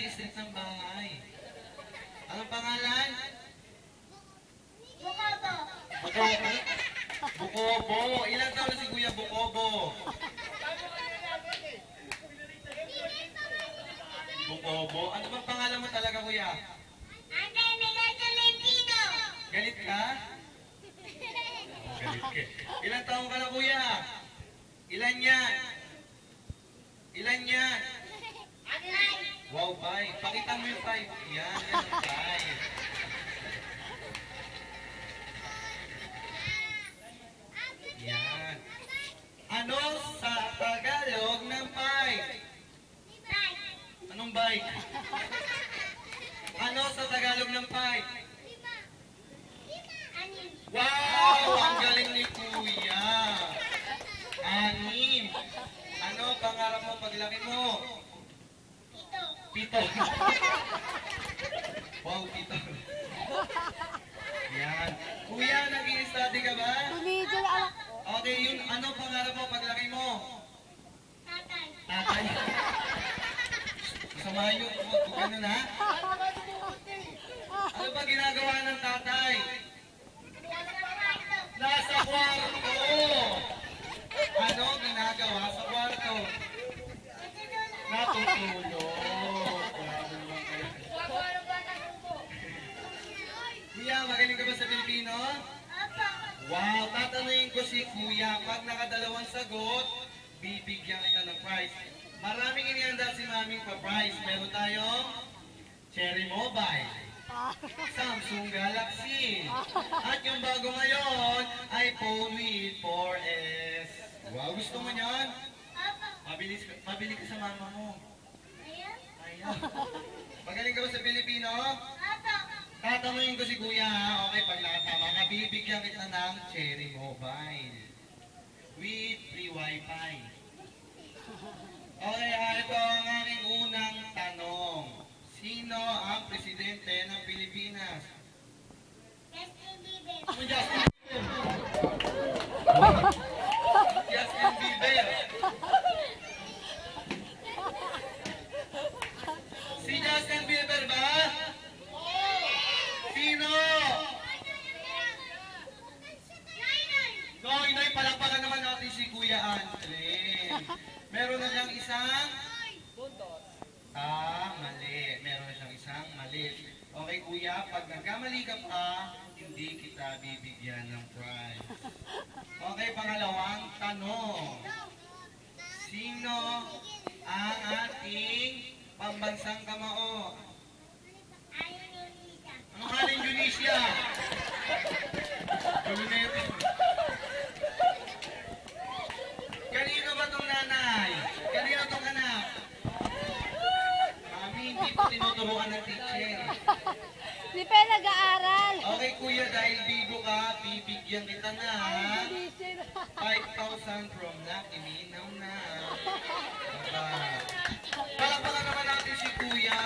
district ng bahay. Anong pangalan? Bukobo. Bukobo. Bukobo. Ilang taon na si Kuya Bukobo? Bukobo. Ano bang pangalan mo talaga, Kuya? Andrei Miguel Tolentino. Galit ka? Galit ka. Ilang taon ka na, Kuya? Ilan yan? Ilan yan? Wow, 5. Pakita mo yung 5. Yan, yan ang 5. Yan. Ano sa Tagalog ng 5? Anong bike? Ano sa Tagalog ng 5? Wow! Ang galing ni Kuya! 6. Ano pangarap mo paglaki mo? 7. Wow, 7. Yan. Kuya, nag-i-study ka ba? Tumigil anak. Okay, yun. Ano pangarap mo paglaki mo? Tatay. Tatay. Samahan yun. Huwag ganun, ha? Ano ba ginagawa ng tatay? Nasa kwarto. Ano ginagawa sa kwarto? Natutulog. Grabe naman kayo. Kuya, magaling ka ba sa Pilipino? Wow, tatanungin ko si Kuya. Pag nakadalawang sagot, bibigyan kita ng prize. Maraming inihanda si Maming pa-prize. Meron tayong Cherry Mobile, Samsung Galaxy, at yung bago ngayon, iPhone with 4S. Wow, gusto mo yan? Mabili ka sa mama mo. Ayaw. Magaling ka ba sa Pilipino? Tatanungin ko si Kuya, ha? Okay, pag nakatama ka, bibigyan kita ng Cherry Mobile with free Wi-Fi. Okay, ito ang aking unang tanong. Sino ang presidente ng Pilipinas? Justin Bieber. Justin Bieber. Si Justin Bieber ba? Sino? Noy, palakpakan naman natin si Kuya Andren. Meron na siyang isang... mali. Meron na siyang isang mali. Okay, Kuya, pag nagkamali ka pa, hindi kita bibigyan ng prize. Okay, pangalawang tanong. Sino ang ating pambansang kamao? Ano nga ng Indonesia? Brunette. Kanino ba itong nanay? Kanino itong anak? Mami, hindi ko tinuturuan ng teacher. Di pa nag-aaral. Okay, Kuya, dahil bigo ka, bibigyan kita na Hindi sila. 5,000 from Lucky Minaw na. Palakpakan naman natin si Kuya.